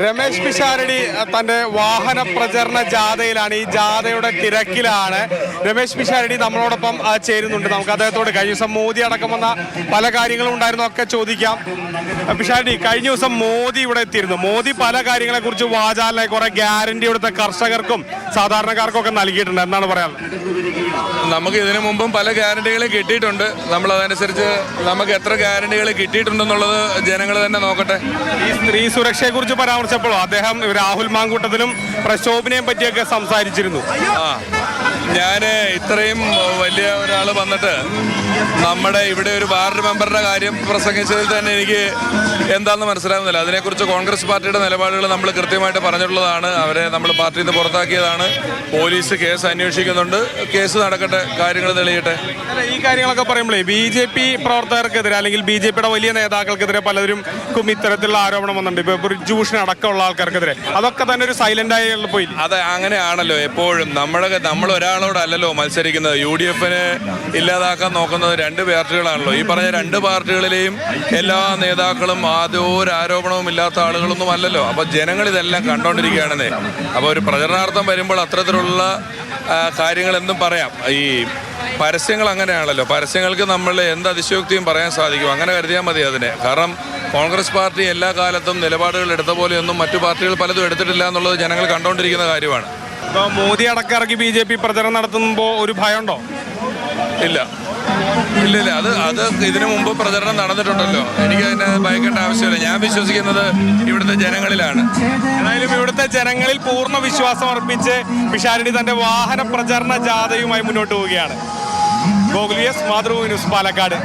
രമേശ് പിഷാരടി തന്റെ വാഹന പ്രചരണ ജാഥയിലാണ്. ഈ ജാഥയുടെ തിരക്കിലാണ്. രമേശ് പിഷാരടി നമ്മളോടൊപ്പം ചേരുന്നുണ്ട്. നമുക്ക് അദ്ദേഹത്തോട് കഴിഞ്ഞ ദിവസം മോദി അടക്കം വന്ന പല കാര്യങ്ങളും ഉണ്ടായിരുന്നു, ഒക്കെ ചോദിക്കാം. പിഷാരടി, കഴിഞ്ഞ ദിവസം മോദി ഇവിടെ എത്തിയിരുന്നു. മോദി പല കാര്യങ്ങളെ കുറിച്ച് വാചാലിനെ കുറെ ഗ്യാരണ്ടി ഇവിടുത്തെ കർഷകർക്കും സാധാരണക്കാർക്കും ഒക്കെ നൽകിയിട്ടുണ്ട്. എന്താണ് പറയാനുള്ളത്? നമുക്ക് ഇതിനു മുമ്പും പല ഗ്യാരണ്ടികളും കിട്ടിയിട്ടുണ്ട്. നമ്മൾ അതനുസരിച്ച് നമുക്ക് എത്ര ഗ്യാരണ്ടികൾ കിട്ടിയിട്ടുണ്ടെന്നുള്ളത് ജനങ്ങൾ തന്നെ നോക്കട്ടെ. ഈ സ്ത്രീ സുരക്ഷയെ കുറിച്ച് പരാമർശിച്ചപ്പോഴോ അദ്ദേഹം രാഹുൽ മാങ്കൂട്ടത്തിലും പ്രക്ഷോഭനെയും പറ്റിയൊക്കെ സംസാരിച്ചിരുന്നു. ഞാൻ ഇത്രയും വലിയ ഒരാൾ വന്നിട്ട് നമ്മുടെ ഇവിടെ ഒരു വാർഡ് മെമ്പറുടെ കാര്യം പ്രസംഗിച്ചതിൽ തന്നെ എനിക്ക് എന്താണെന്ന് മനസ്സിലാകുന്നില്ല. അതിനെക്കുറിച്ച് കോൺഗ്രസ് പാർട്ടിയുടെ നിലപാടുകൾ നമ്മൾ കൃത്യമായിട്ട് പറഞ്ഞിട്ടുള്ളതാണ്. അവരെ നമ്മൾ പാർട്ടിയിൽ നിന്ന് പുറത്താക്കിയതാണ്. പോലീസ് കേസ് അന്വേഷിക്കുന്നുണ്ട്. കേസ് നടക്കട്ടെ, കാര്യങ്ങൾ തെളിയട്ടെ. ഈ കാര്യങ്ങളൊക്കെ പറയുമ്പോഴേ BJP പ്രവർത്തകർക്കെതിരെ അല്ലെങ്കിൽ BJPയുടെ വലിയ നേതാക്കൾക്കെതിരെ പലരും ഇത്തരത്തിലുള്ള ആരോപണം വന്നിട്ടുണ്ട്. ഇപ്പൊ ബ്രിജുഭൂഷൺ അടക്കമുള്ള ആൾക്കാർക്കെതിരെ അതൊക്കെ തന്നെ ഒരു സൈലന്റ് ആയി പോയി. അത് അങ്ങനെയാണല്ലോ എപ്പോഴും. നമ്മൾ ഒരാളോടല്ലോ മത്സരിക്കുന്നത്. UDFനെ ഇല്ലാതാക്കാൻ നോക്കുന്നത് രണ്ട് പാർട്ടികളാണല്ലോ. ഈ പറഞ്ഞ രണ്ട് പാർട്ടികളിലെയും എല്ലാ നേതാക്കളും ഒരു ആരോപണവും ഇല്ലാത്ത ആളുകളൊന്നും അല്ലല്ലോ. അപ്പൊ ജനങ്ങൾ ഇതെല്ലാം കണ്ടോണ്ടിരിക്കുകയാണെന്നേ. അപ്പോൾ ഒരു പ്രചരണാർത്ഥം വരുമ്പോൾ അത്തരത്തിലുള്ള കാര്യങ്ങൾ എന്തും പറയാം. ഈ പരസ്യങ്ങൾ അങ്ങനെയാണല്ലോ. പരസ്യങ്ങൾക്ക് നമ്മൾ എന്ത് അതിശയോക്തിയും പറയാൻ സാധിക്കും. അങ്ങനെ കരുതിയാൽ മതി അതിനെ. കാരണം കോൺഗ്രസ് പാർട്ടി എല്ലാ കാലത്തും നിലപാടുകൾ എടുത്ത പോലെയൊന്നും മറ്റു പാർട്ടികൾ പലതും എടുത്തിട്ടില്ല എന്നുള്ളത് ജനങ്ങൾ കണ്ടുകൊണ്ടിരിക്കുന്ന കാര്യമാണ്. ഇപ്പോൾ മോദി അടക്കിറക്കി BJP പ്രചരണം നടത്തുമ്പോൾ ഒരു ഭയമുണ്ടോ? ഇല്ല. അത് ഇതിനു മുമ്പ് പ്രചരണം നടന്നിട്ടുണ്ടല്ലോ. എനിക്ക് അതിനെ ഭയക്കേണ്ട ആവശ്യമില്ല. ഞാൻ വിശ്വസിക്കുന്നത് ഇവിടുത്തെ ജനങ്ങളിലാണ്. ഏതായാലും ഇവിടുത്തെ ജനങ്ങളിൽ പൂർണ്ണ വിശ്വാസം അർപ്പിച്ച് പിഷാരടി തന്റെ വാഹന പ്രചരണ ജാഥയുമായി മുന്നോട്ട് പോവുകയാണ്. Gokul VS, Mathrubhumi news, Palakkad.